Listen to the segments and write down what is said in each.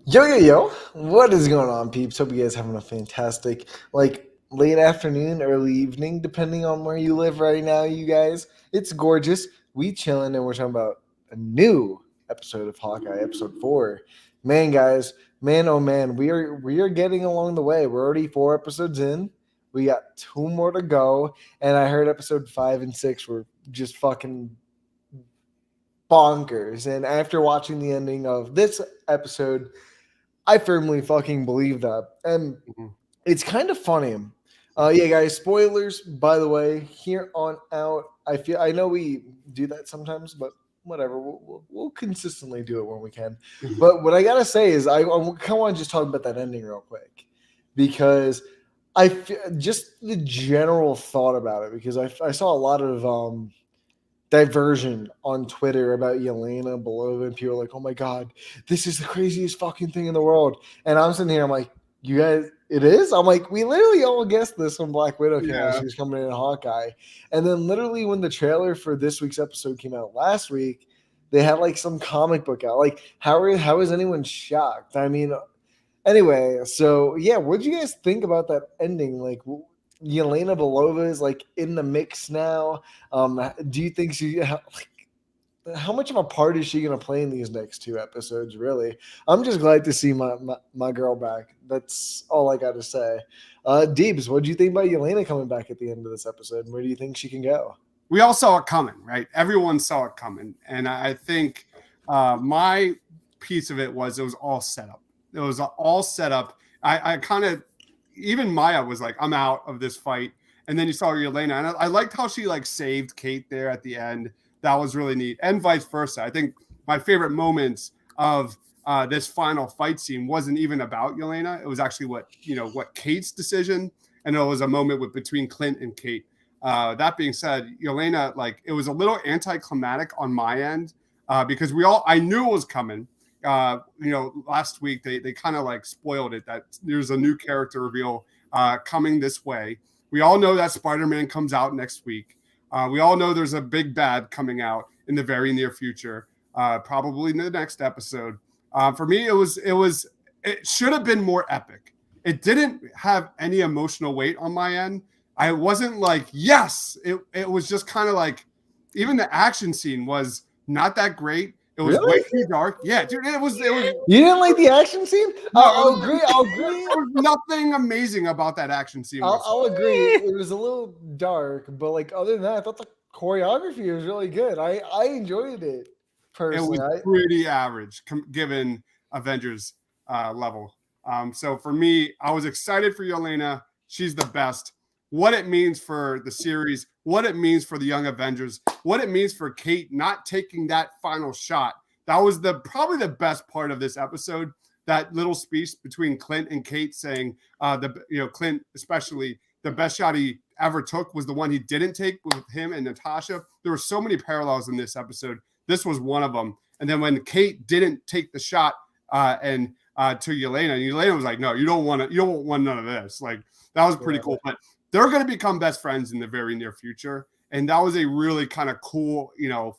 Yo, what is going on, peeps? Hope you guys having a fantastic, late afternoon, early evening, depending on where you live right now, you guys. It's gorgeous. We chilling and we're talking about a new episode of Hawkeye, episode 4. Man, guys, man, oh man, we are getting along the way. We're already 4 episodes in. We got 2 more to go, and I heard episode 5 and 6 were just fucking bonkers. And after watching the ending of this episode, I firmly fucking believe that. And Mhm. it's kind of funny. Yeah, guys, spoilers, by the way, here on out. I know we do that sometimes, but whatever. We'll consistently do it when we can. But what I got to say is I kind of want to just talk about that ending real quick because just the general thought about it because I saw a lot of diversion on Twitter about Yelena Belova, and people are like, "Oh my god, this is the craziest fucking thing in the world." And I'm sitting here, I'm like, "You guys, it is?" I'm like, "We literally all guessed this when Black Widow came out. Yeah. She was coming in Hawkeye." And then literally when the trailer for this week's episode came out last week, they had like some comic book out. Like, how is anyone shocked? I mean, anyway, so yeah, what did you guys think about that ending? Like, Yelena Belova is like in the mix now. Do you think how much of a part is she going to play in these next 2 episodes? Really, I'm just glad to see my girl back. That's all I got to say. Deebs, what do you think about Yelena coming back at the end of this episode? And where do you think she can go? We all saw it coming, right? Everyone saw it coming. And I think my piece of it was all set up. It was all set up. I kind of, even Maya was like, I'm out of this fight. And then you saw Yelena. And I liked how she like saved Kate there at the end. That was really neat. And vice versa. I think my favorite moments of this final fight scene wasn't even about Yelena. It was actually what Kate's decision. And it was a moment between Clint and Kate. That being said, Yelena, like it was a little anticlimactic on my end because I knew it was coming. Last week they kind of like spoiled it that there's a new character reveal coming this way. We all know that Spider-Man comes out next week. We all know there's a big bad coming out in the very near future, probably in the next episode. For me, it should have been more epic. It didn't have any emotional weight on my end. I wasn't like, yes, it was just kind of like, even the action scene was not that great. It was Really? way too dark. Yeah, dude, it was. You didn't like the action scene? I'll agree. There was nothing amazing about that action scene. I'll agree. It was a little dark, but like other than that, I thought the choreography was really good. I enjoyed it personally. It was pretty average given Avengers level. So for me, I was excited for Yelena. She's the best. What it means for the series, what it means for the Young Avengers, what it means for Kate not taking that final shot. That was probably the best part of this episode. That little speech between Clint and Kate saying, Clint especially, the best shot he ever took was the one he didn't take with him and Natasha. There were so many parallels in this episode. This was one of them. And then when Kate didn't take the shot to Yelena, and Yelena was like, "No, you don't want none of this." Like that was pretty cool. But they're going to become best friends in the very near future. And that was a really kind of cool,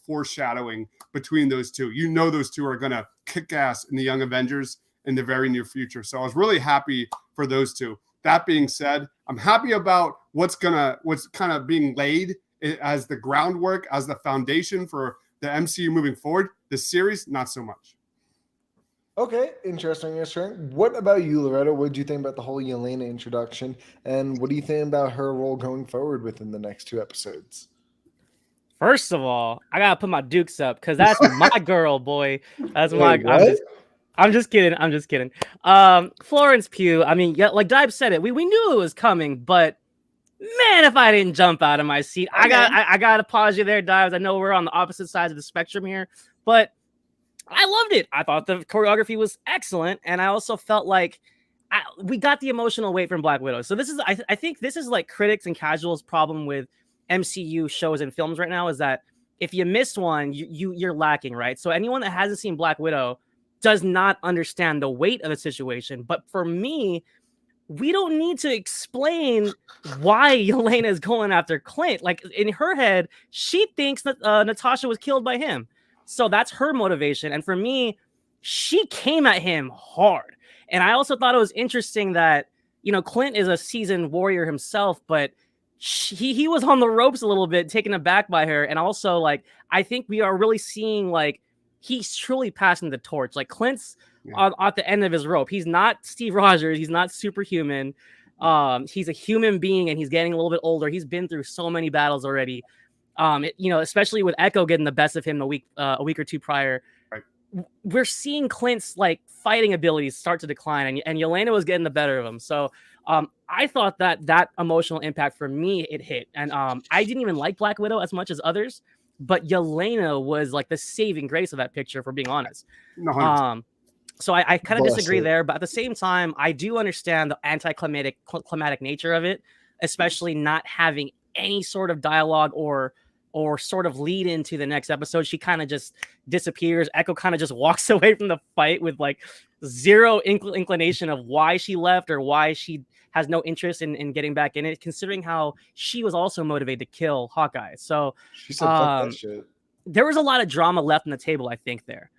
foreshadowing between those two. Those two are going to kick ass in the Young Avengers in the very near future. So I was really happy for those two. That being said, I'm happy about what's kind of being laid as the groundwork, as the foundation for the MCU moving forward. The series, not so much. Okay, interesting. What about you, Loretta? What did you think about the whole Yelena introduction? And what do you think about her role going forward within the next 2 episodes? First of all, I gotta put my dukes up because that's my girl, boy. That's Wait, my. I'm just kidding. Florence Pugh. I mean, yeah, like Dive said it. We knew it was coming, but man, if I didn't jump out of my seat, I gotta pause you there, Dives. I know we're on the opposite sides of the spectrum here, but I loved it. I thought the choreography was excellent, and I also felt like we got the emotional weight from Black Widow. So this is, I think, this is like critics and casuals' problem with MCU shows and films right now is that if you miss one, you're lacking, right? So anyone that hasn't seen Black Widow does not understand the weight of the situation. But for me, we don't need to explain why Yelena is going after Clint. Like in her head, she thinks that Natasha was killed by him. So that's her motivation. And for me, she came at him hard. And I also thought it was interesting that, Clint is a seasoned warrior himself, but he was on the ropes a little bit, taken aback by her. And also, like, I think we are really seeing, like, he's truly passing the torch. Like, Clint's at the end of his rope. He's not Steve Rogers. He's not superhuman. He's a human being, and he's getting a little bit older. He's been through so many battles already. Especially with Echo getting the best of him a week or two prior. Right. We're seeing Clint's like fighting abilities start to decline, and Yelena was getting the better of him. So I thought that emotional impact for me, it hit. And I didn't even like Black Widow as much as others, but Yelena was like the saving grace of that picture, for being honest. No, so I kind of disagree there, but at the same time, I do understand the climatic nature of it, especially not having any sort of dialogue or sort of lead into the next episode. She kind of just disappears. Echo kind of just walks away from the fight with like zero inclination of why she left or why she has no interest in getting back in it, considering how she was also motivated to kill Hawkeye. So she said, fuck that shit. There was a lot of drama left on the table, I think, there.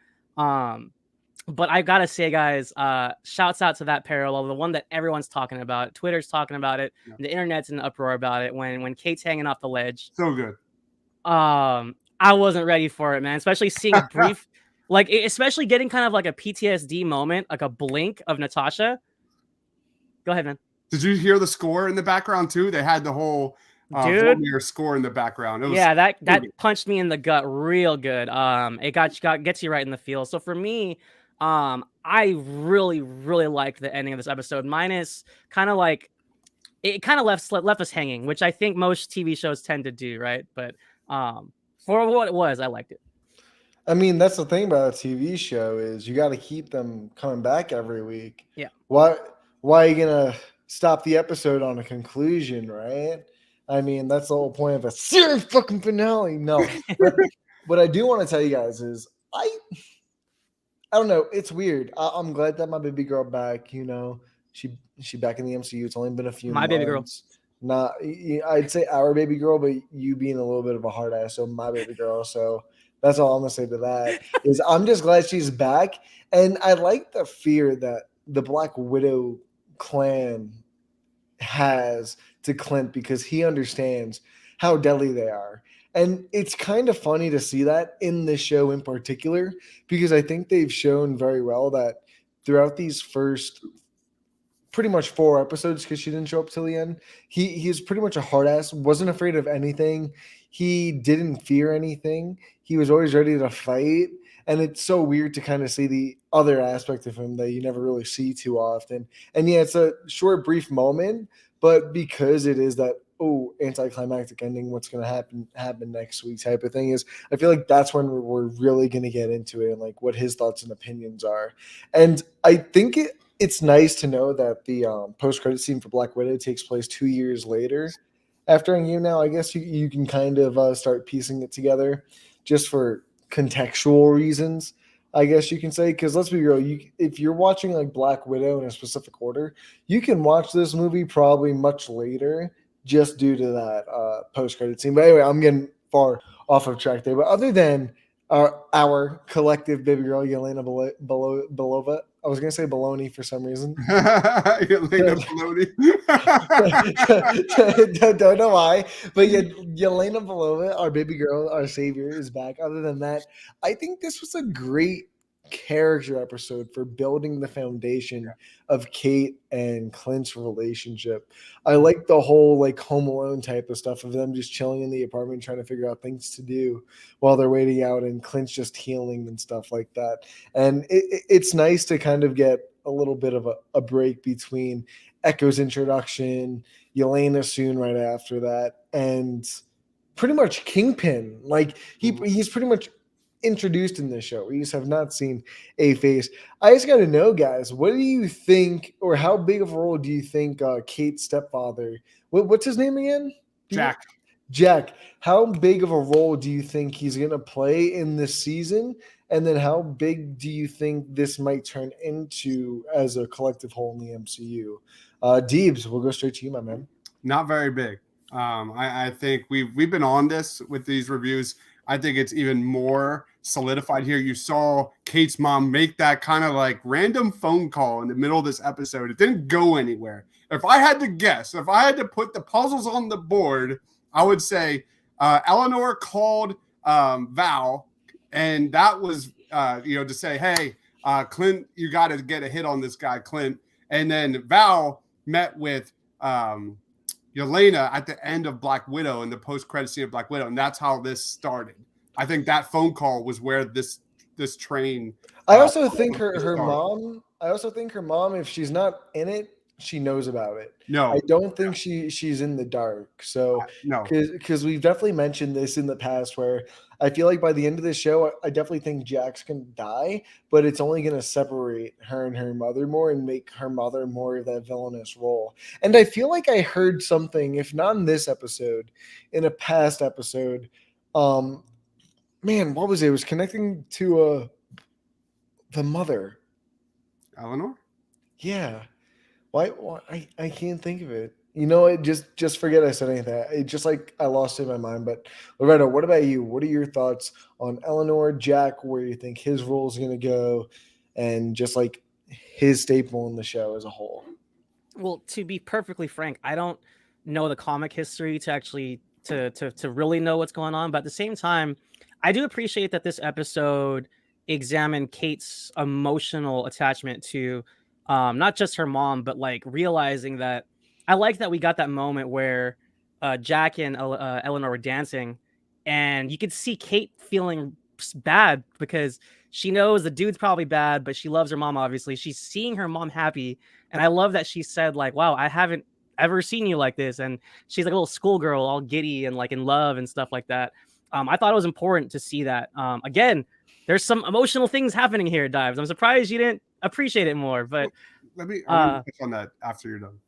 But I gotta say, guys, shouts out to that parallel, the one that everyone's talking about. Twitter's talking about it. Yeah. The internet's in an uproar about it when Kate's hanging off the ledge. So good. I wasn't ready for it, man. Especially seeing a brief, especially getting kind of like a PTSD moment, like a blink of Natasha. Go ahead, man. Did you hear the score in the background too? They had the whole Vormir score in the background. That punched me in the gut real good. It gets you right in the feel. So for me, I really, really liked the ending of this episode. Minus kind of like it kind of left us hanging, which I think most TV shows tend to do, right? But for what it was, I liked it. I mean, that's the thing about a TV show is you got to keep them coming back every week. Yeah. Why are you gonna stop the episode on a conclusion, right? I mean, that's the whole point of a series fucking finale. No, what I do want to tell you guys is I don't know. It's weird. I'm glad that my baby girl back. She back in the MCU. It's only been a few months. My baby girl. Not, I'd say our baby girl, but you being a little bit of a hard ass, so my baby girl. So that's all I'm gonna say to that. Is I'm just glad she's back, and I like the fear that the Black Widow clan has to Clint because he understands how deadly they are. And it's kind of funny to see that in this show in particular, because I think they've shown very well that throughout these first pretty much 4 episodes, because she didn't show up till the end, he's pretty much a hard ass, wasn't afraid of anything. He didn't fear anything. He was always ready to fight. And it's so weird to kind of see the other aspect of him that you never really see too often. And yeah, it's a short, brief moment, but because it is that, anticlimactic ending, what's going to happen next week type of thing, is I feel like that's when we're really going to get into it and like what his thoughts and opinions are. And I think it's nice to know that the post-credit scene for Black Widow takes place 2 years later after Endgame. Now, I guess you can kind of start piecing it together just for contextual reasons, I guess you can say, because let's be real, if you're watching like Black Widow in a specific order, you can watch this movie probably much later just due to that post-credit scene. But anyway, I'm getting far off of track there. But other than our collective baby girl, Yelena Belova, I was going to say baloney for some reason. Yelena Baloney. Don't know why. But Yelena Belova, our baby girl, our savior, is back. Other than that, I think this was a great character episode for building the foundation of Kate and Clint's relationship. I like the whole like Home Alone type of stuff of them just chilling in the apartment trying to figure out things to do while they're waiting out, and Clint's just healing and stuff like that. And it's nice to kind of get a little bit of a break between Echo's introduction, Yelena soon right after that, and pretty much Kingpin. Like he's pretty much introduced in this show. We just have not seen a face. I just got to know, guys, what do you think, or how big of a role do you think Kate's stepfather, what's his name again? Jack. How big of a role do you think he's going to play in this season? And then how big do you think this might turn into as a collective whole in the MCU? Deebs, we'll go straight to you, my man. Not very big. I think we've been on this with these reviews. I think it's even more solidified here. You saw Kate's mom make that kind of like random phone call in the middle of this episode. It didn't go anywhere. If I had to guess, if I had to put the puzzles on the board, I would say Eleanor called Val, and that was to say, hey, Clint, you got to get a hit on this guy, Clint. And then Val met with Yelena at the end of Black Widow in the post-credit scene of Black Widow, and that's how this started. I think that phone call was where this train. I also think her mom. I also think her mom, if she's not in it, she knows about it. No, I don't think she's in the dark. So no, because we've definitely mentioned this in the past, where I feel like by the end of the show, I definitely think Jack's gonna die, but it's only gonna separate her and her mother more and make her mother more of that villainous role. And I feel like I heard something, if not in this episode, in a past episode. Man, what was it? It was connecting to the mother. Eleanor? Yeah. Why I can't think of it. You know what? Just forget I said anything. It just like I lost it in my mind. But Loretta, what about you? What are your thoughts on Eleanor, Jack, where you think his role is gonna go, and just like his staple in the show as a whole? Well, to be perfectly frank, I don't know the comic history to actually to really know what's going on. But at the same time, I do appreciate that this episode examined Kate's emotional attachment to not just her mom, but like realizing that I like that we got that moment where Jack and Eleanor were dancing, and you could see Kate feeling bad because she knows the dude's probably bad, but she loves her mom. Obviously, she's seeing her mom happy, and I love that she said like, "Wow, I haven't ever seen you like this," and she's like a little schoolgirl, all giddy and like in love and stuff like that. I thought it was important to see that. Again, there's some emotional things happening here, Dives. I'm surprised you didn't appreciate it more, but let me touch on that after you're done.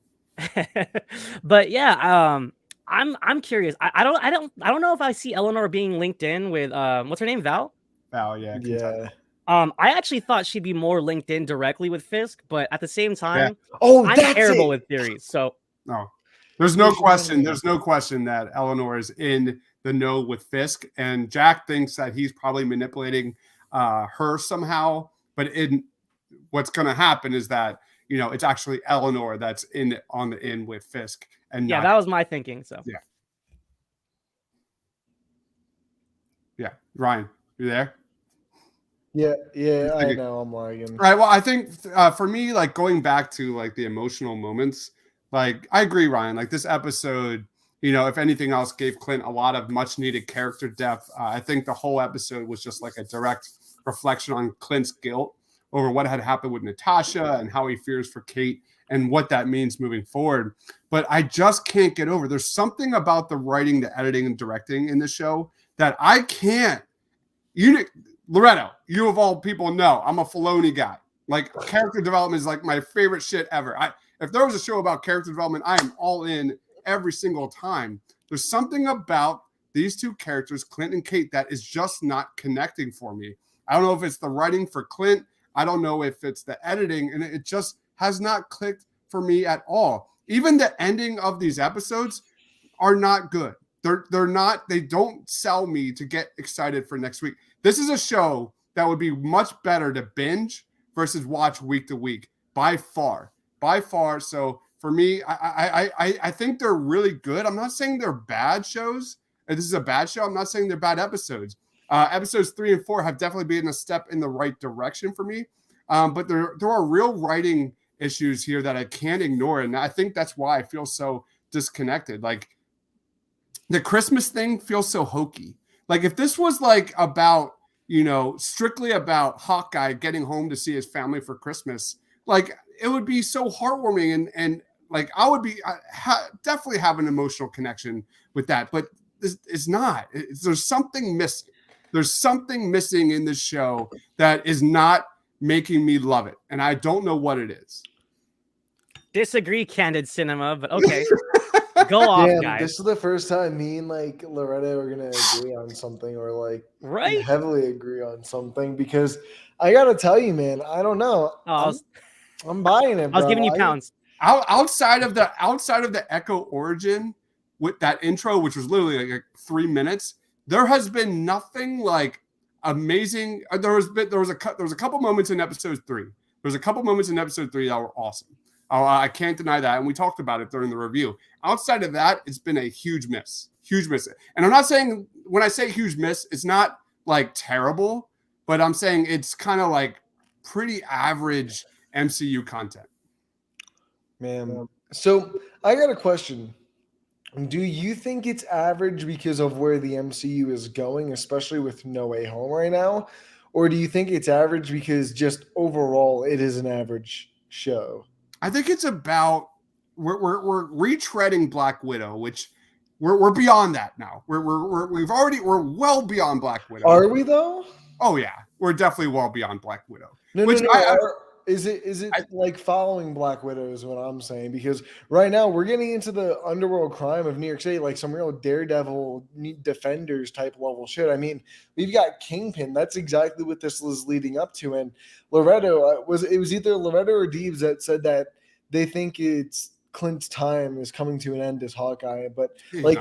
But yeah, I'm curious. I don't know if I see Eleanor being linked in with what's her name, Val. Val, yeah. Yeah. I actually thought she'd be more linked in directly with Fisk, but at the same time, I'm terrible with theories. So no, there's no question. There's no question that Eleanor is in the know with Fisk, and Jack thinks that he's probably manipulating her somehow. But what's going to happen is that it's actually Eleanor that's on the in with Fisk, and yeah, that was my thinking. So yeah, Ryan, you there? Yeah, I know I'm lagging. Right. Well, I think for me, like going back to like the emotional moments, like I agree, Ryan. Like this episode, if anything else, gave Clint a lot of much needed character depth. I think the whole episode was just like a direct reflection on Clint's guilt over what had happened with Natasha and how he fears for Kate and what that means moving forward. But I just can't get over. There's something about the writing, the editing, and directing in the show that I can't. Loretto, you of all people know I'm a Filoni guy. Like character development is like my favorite shit ever. If there was a show about character development, I am all in every single time. There's something about these two characters, Clint and Kate, that is just not connecting for me. I don't know if it's the writing for Clint. I don't know if it's the editing, and it just has not clicked for me at all. Even the ending of these episodes are not good. They're not. They don't sell me to get excited for next week. This is a show that would be much better to binge versus watch week to week by far. So for me, I think they're really good. I'm not saying they're bad shows. This is a bad show. I'm not saying they're bad episodes. Episodes 3 and 4 have definitely been a step in the right direction for me. But there are real writing issues here that I can't ignore. And I think that's why I feel so disconnected. Like the Christmas thing feels so hokey. Like if this was like about, strictly about Hawkeye getting home to see his family for Christmas, like it would be so heartwarming and like I would be definitely have an emotional connection with that. But it's not. There's something missing. There's something missing in this show that is not making me love it. And I don't know what it is. Disagree, Candid Cinema, but okay. Go off, guys. This is the first time me and like Loretta are gonna agree on something, or like heavily agree on something, because I gotta tell you, man, I don't know. I'm buying it. I was giving you pounds. Outside of the Echo origin with that intro, which was literally like 3 minutes, there has been nothing like amazing. There was a couple moments in episode 3. There was a couple moments in episode 3 that were awesome. I can't deny that, and we talked about it during the review. Outside of that, it's been a huge miss. And I'm not saying, when I say huge miss, it's not like terrible, but I'm saying it's kind of like pretty average MCU content. Man, so I got a question. Do you think it's average because of where the MCU is going, especially with No Way Home right now? Or do you think it's average because just overall it is an average show? I think it's about we're retreading Black Widow, which we're beyond that now. We're well beyond Black Widow. Are we though? Oh yeah, we're definitely well beyond Black Widow. No. Is it like following Black Widow is what I'm saying? Because right now we're getting into the underworld crime of New York City, like some real Daredevil Defenders type level shit. I mean, we've got Kingpin. That's exactly what this was leading up to. And Loretto was either Loretto or Deebs that said that they think it's Clint's time is coming to an end as Hawkeye. But like,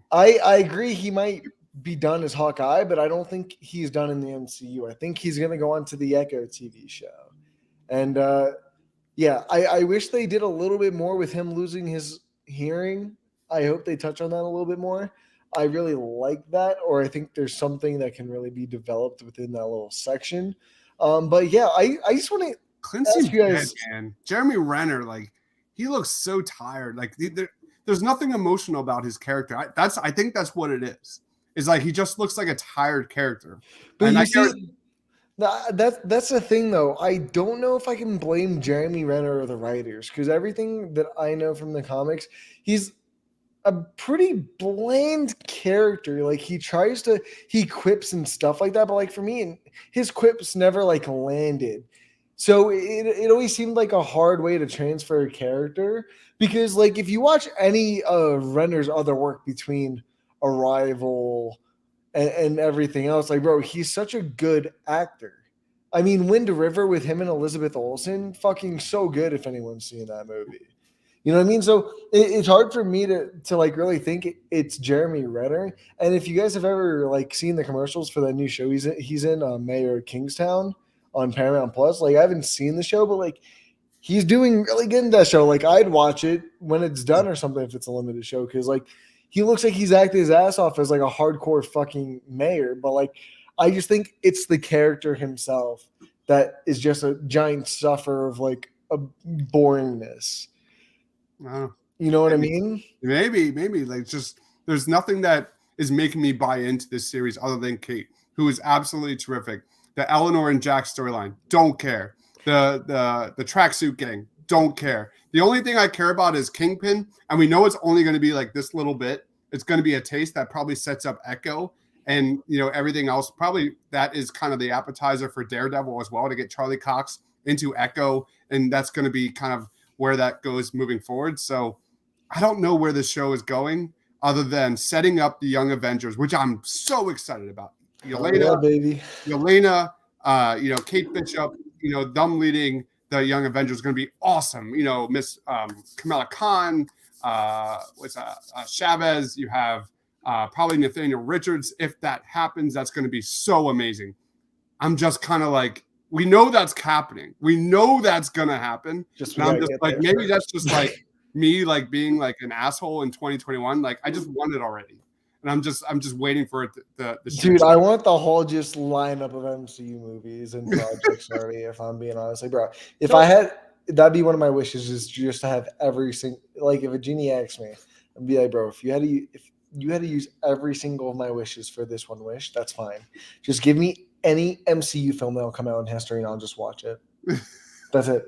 I agree he might be done as Hawkeye, but I don't think he's done in the MCU. I think he's going to go on to the Echo TV show. And I wish they did a little bit more with him losing his hearing. I hope they touch on that a little bit more. I really like that, or I think there's something that can really be developed within that little section. But yeah, I just want to ask you guys, man. Jeremy Renner, like, he looks so tired. Like, there's nothing emotional about his character. I think that's what it is. It's like he just looks like a tired character. But you see, that's the thing, though. I don't know if I can blame Jeremy Renner or the writers, because everything that I know from the comics, he's a pretty bland character. Like, he quips and stuff like that, but like for me, his quips never like landed. So it always seemed like a hard way to transfer a character, because like if you watch any of Renner's other work between Arrival and everything else, like, bro, he's such a good actor. I mean, Wind River with him and Elizabeth Olsen, fucking so good if anyone's seen that movie. You know what I mean? So it's hard for me to like really think it's Jeremy Renner. And if you guys have ever like seen the commercials for that new show he's in, Mayor of Kingstown on Paramount Plus, like I haven't seen the show, but like he's doing really good in that show. Like I'd watch it when it's done or something if it's a limited show, because like he looks like he's acting his ass off as like a hardcore fucking mayor. But like I just think it's the character himself that is just a giant sufferer of like a boringness. You know what I mean? Maybe like just there's nothing that is making me buy into this series other than Kate, who is absolutely terrific. The Eleanor and Jack storyline, don't care. The tracksuit gang, don't care. The only thing I care about is Kingpin, and we know it's only going to be like this little bit. It's going to be a taste that probably sets up Echo, and everything else. Probably that is kind of the appetizer for Daredevil as well, to get Charlie Cox into Echo, and that's going to be kind of where that goes moving forward. So I don't know where this show is going, other than setting up the Young Avengers, which I'm so excited about. Yelena, baby. Yelena, Kate Bishop, them leading the Young Avengers is going to be awesome. Miss Kamala Khan, Chavez. You have probably Nathaniel Richards. If that happens, that's going to be so amazing. I'm just kind of like, we know that's happening. We know that's going to happen. I'm just like, maybe that's just like me, like being like an asshole in 2021. Like I just won it already. And I'm just waiting for it. Dude, I want the whole just lineup of MCU movies and projects already. If I'm being honest, like, bro, if I had, that'd be one of my wishes, is just to have every single. Like, if a genie asked me, I'd be like, bro, if you had to use every single of my wishes for this one wish, that's fine. Just give me any MCU film that'll come out in history, and I'll just watch it. That's it,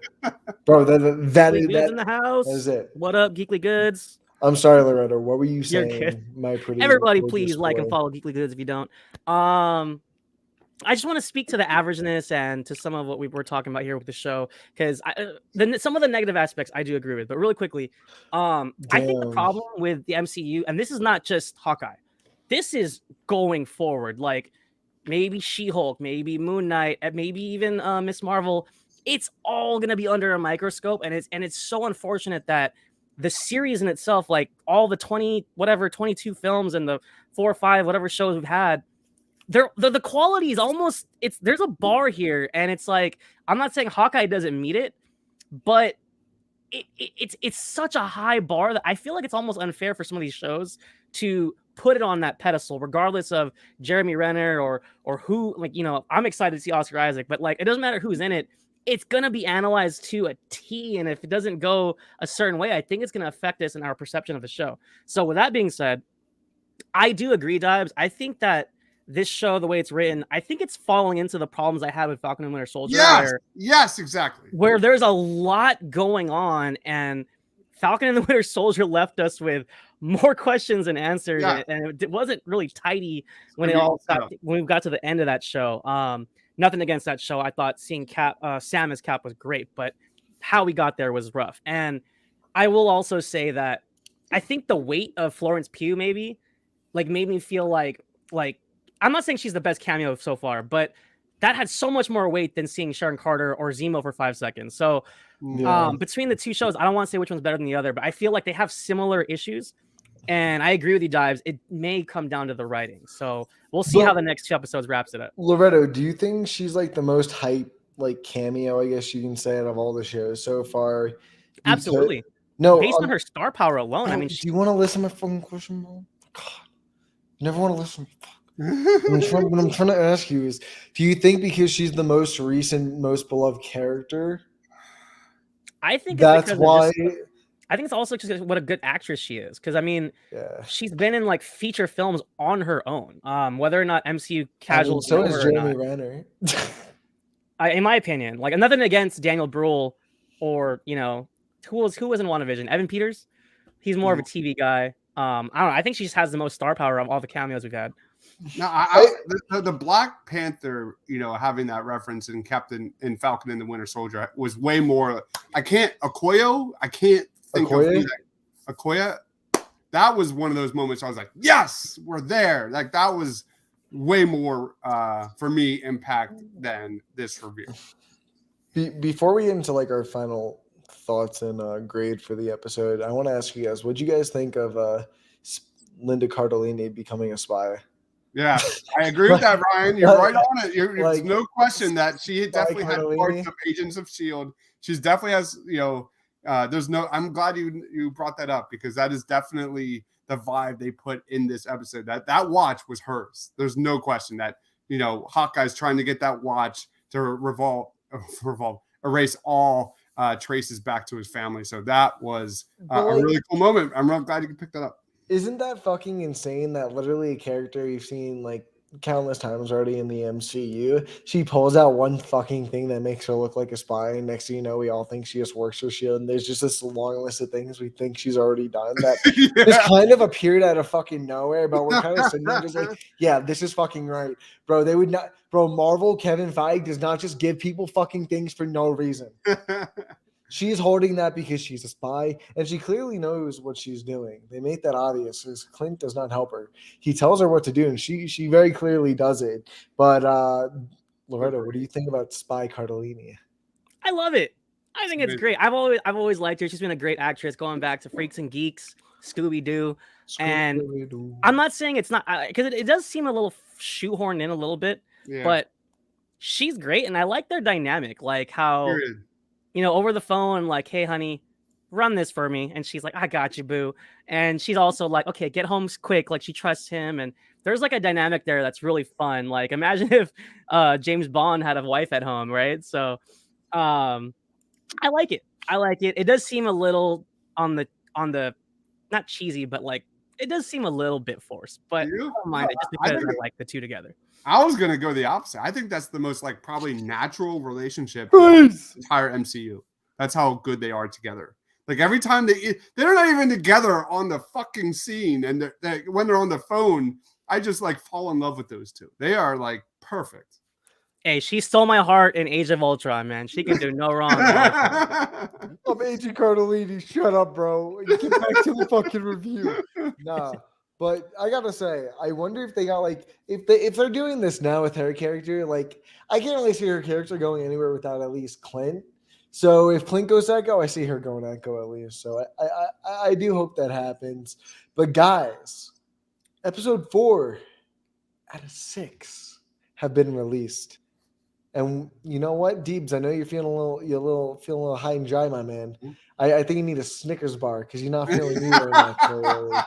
bro. That is that in the house. That is it. What up, Geekly Goods? I'm sorry, Loretta. What were you saying? You're good. My pretty. Everybody, please like and follow Geekly Goods if you don't. I just want to speak to the averageness and to some of what we were talking about here with the show, because some of the negative aspects I do agree with. But really quickly, I think the problem with the MCU, and this is not just Hawkeye, this is going forward. Like maybe She-Hulk, maybe Moon Knight, maybe even Miss Marvel. It's all gonna be under a microscope, and it's so unfortunate that the series in itself, like all the 22 films and the 4 or 5 whatever shows we've had, the quality is almost there's a bar here, and it's like I'm not saying Hawkeye doesn't meet it, but it's such a high bar that I feel like it's almost unfair for some of these shows to put it on that pedestal, regardless of Jeremy Renner or who. Like, you know, I'm excited to see Oscar Isaac, but like it doesn't matter who's in it. It's gonna be analyzed to a T, and if it doesn't go a certain way, I think it's gonna affect us in our perception of the show. So with that being said, I do agree, Dibes. I think that this show, the way it's written, I think it's falling into the problems I had with Falcon and Winter Soldier. Yes, exactly. Where there's a lot going on, and Falcon and the Winter Soldier left us with more questions than answers, and it wasn't really tidy when we got to the end of that show. Nothing against that show. I thought seeing Sam as Cap was great, but how we got there was rough. And I will also say that I think the weight of Florence Pugh maybe like made me feel like I'm not saying she's the best cameo so far, but that had so much more weight than seeing Sharon Carter or Zemo for 5 seconds. So between the two shows, I don't want to say which one's better than the other, but I feel like they have similar issues. And I agree with you, Dives. It may come down to the writing. So we'll see how the next 2 episodes wraps it up. Loretto, do you think she's like the most hype like cameo, I guess you can say, out of all the shows so far? Absolutely. No, based on her star power alone. I mean, do you want to listen to my fucking question, bro? God, you never want to listen. What I'm trying to ask you is, do you think because she's the most recent, most beloved character, I think that's why? I think it's also just what a good actress she is. Because I mean, she's been in like feature films on her own. Whether or not MCU casuals so is Jeremy Renner. In my opinion, like nothing against Daniel Bruhl or who was in WandaVision, Evan Peters. He's more of a TV guy. I don't know. I think she just has the most star power of all the cameos we've had. No, the Black Panther, having that reference in Falcon and the Winter Soldier was way more. Okoye. I can't think of Okoye. That was one of those moments I was like, yes, we're there. Like that was way more for me impact than this review. Before we get into like our final thoughts and grade for the episode, I want to ask you guys, what do you guys think of Linda Cardellini becoming a spy? Yeah, I agree with that, Ryan. You're right on it. There's no question that she definitely had parts of Agents of S.H.I.E.L.D. She definitely has, I'm glad you brought that up because that is definitely the vibe they put in this episode. That watch was hers. There's no question that, Hawkeye's trying to get that watch to erase all traces back to his family. So that was a really cool moment. I'm really glad you picked that up. Isn't that fucking insane that literally a character you've seen like countless times already in the MCU, she pulls out one fucking thing that makes her look like a spy, and next thing you know, we all think she just works for S.H.I.E.L.D., and there's just this long list of things we think she's already done that just kind of appeared out of fucking nowhere, but we're kind of sitting there just like, yeah, this is fucking right. Bro, they would not – bro, Marvel, Kevin Feige does not just give people fucking things for no reason. She's holding that because she's a spy, and she clearly knows what she's doing. They make that obvious because Clint does not help her. He tells her what to do, and she very clearly does it. But Loretta, what do you think about Spy Cardellini? I love it. I think it's great. I've always liked her. She's been a great actress going back to Freaks and Geeks, Scooby-Doo. And I'm not saying it's not because it does seem a little shoehorned in a little bit, but she's great, and I like their dynamic, like how. Over the phone, like, hey, honey, run this for me. And she's like, I got you, boo. And she's also like, okay, get home quick. Like, she trusts him. And there's like a dynamic there that's really fun. Like, imagine if James Bond had a wife at home, right? So I like it. It does seem a little on the not cheesy, but like, it does seem a little bit forced. But I don't mind it just because I like the two together. I was gonna go the opposite. I think that's the most like probably natural relationship in the entire MCU. That's how good they are together. Like every time they're not even together on the fucking scene, and when they're on the phone, I just like fall in love with those two. They are like perfect. Hey, she stole my heart in Age of Ultron, man. She can do no wrong. I'm Agent Cardellini. Shut up, bro. Get back to the fucking review. Nah. But I gotta say, I wonder if they got like if they're doing this now with her character, like I can't really see her character going anywhere without at least Clint. So if Clint goes Echo, I see her going Echo at least. So I do hope that happens. But guys, episode 4, out of 6 have been released. And you know what, Deebs? I know you're feeling feeling a little high and dry, my man. I think you need a Snickers bar because you're not feeling me very much early.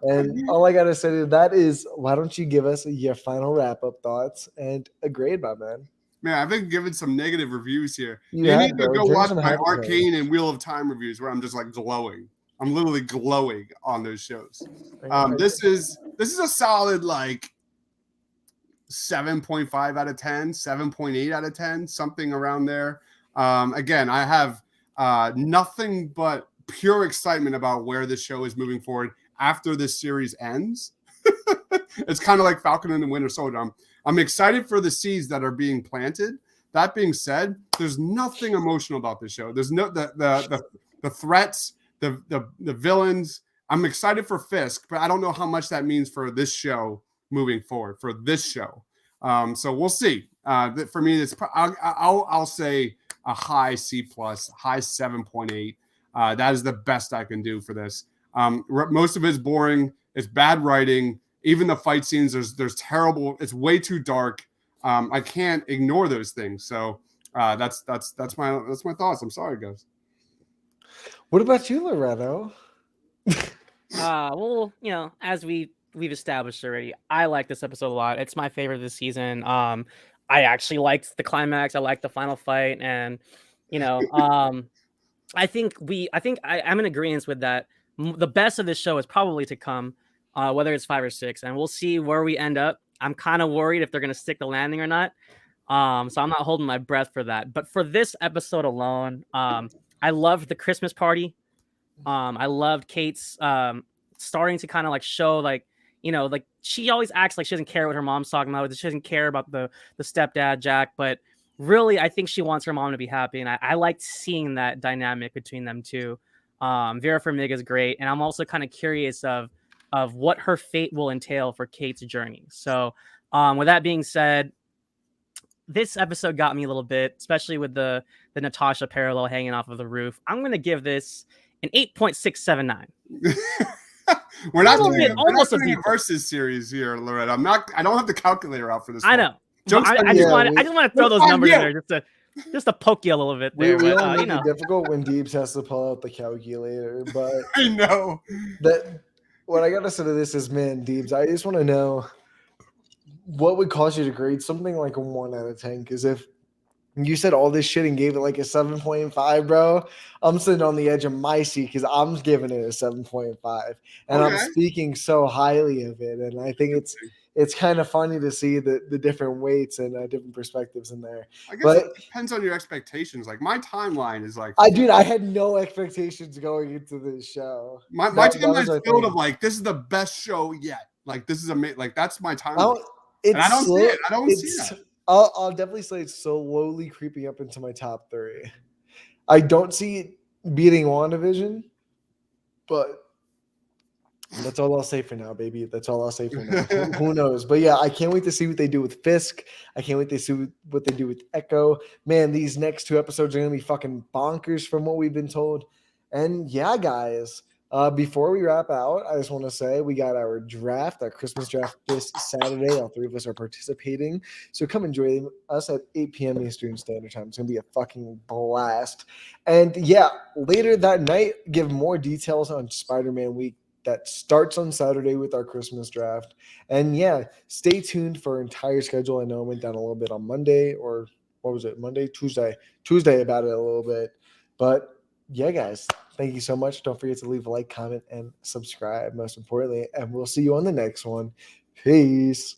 And all I gotta say to that is, why don't you give us your final wrap up thoughts and a grade, my man? Man, I've been giving some negative reviews here. You need have, to bro. go Drink watch some my Happy Arcane and Wheel of Time reviews where I'm just like glowing. I'm literally glowing on those shows. This is a solid like 7.5 out of 10, 7.8 out of 10, something around there. Again, I have nothing but pure excitement about where this show is moving forward after this series ends. It's kind of like Falcon and the Winter Soldier. I'm excited for the seeds that are being planted. That being said, there's nothing emotional about this show. There's no the threats, the villains. I'm excited for Fisk, but I don't know how much that means for this show moving forward. For this show, so we'll see. For me, it's I'll say a high C+, high 7.8. That is the best I can do for this. Most of it's boring. It's bad writing. Even the fight scenes, there's terrible. It's way too dark. I can't ignore those things. So that's my thoughts. I'm sorry, guys. What about you, Loretto? Well, as we've established already, I like this episode a lot. It's my favorite this season. I actually liked the climax. I liked the final fight, and I think I'm in agreement with that. The best of this show is probably to come, whether it's 5 or 6, and we'll see where we end up. I'm kind of worried if they're going to stick the landing or not. So I'm not holding my breath for that. But for this episode alone, I loved the Christmas party. I loved Kate's starting to kind of like show like she always acts like she doesn't care what her mom's talking about. She doesn't care about the stepdad, Jack. But really, I think she wants her mom to be happy. And I liked seeing that dynamic between them two. Vera Farmiga is great. And I'm also kind of curious of what her fate will entail for Kate's journey. So with that being said, this episode got me a little bit, especially with the Natasha parallel hanging off of the roof. I'm going to give this an 8.679. We're not doing almost a versus series here, Loretta. I don't have the calculator out for this. I know. I just want to throw those numbers in there just to poke you a little bit there. We only make it difficult when Deebs has to pull out the calculator, but I know that. What I gotta say to this is, man, Deebs, I just want to know what would cause you to grade something like a 1 out of 10. Because if you said all this shit and gave it like a 7.5, bro, I'm sitting on the edge of my seat because I'm giving it a 7.5, and I'm speaking so highly of it. And I think it's kind of funny to see the different weights and different perspectives in there. I guess it depends on your expectations. Like my timeline is like, I had no expectations going into this show. My timeline is filled of like, this is the best show yet. Like this is amazing. Like that's my timeline. And I don't see it. I don't see that. I'll definitely say it's slowly creeping up into my top 3. I don't see it beating WandaVision, but that's all I'll say for now, baby. That's all I'll say for now. Who knows? But yeah, I can't wait to see what they do with Fisk. I can't wait to see what they do with Echo. Man, these next 2 episodes are going to be fucking bonkers from what we've been told. And yeah, guys, before we wrap out, I just want to say we got our Christmas draft this Saturday. All 3 of us are participating. So come and join us at 8 p.m. Eastern Standard Time. It's going to be a fucking blast. And yeah, later that night, give more details on Spider-Man Week that starts on Saturday with our Christmas draft. And yeah, stay tuned for our entire schedule. I know I went down a little bit on Monday, or what was it? Tuesday about it a little bit. But yeah, guys, thank you so much. Don't forget to leave a like, comment, and subscribe, most importantly. And we'll see you on the next one. Peace.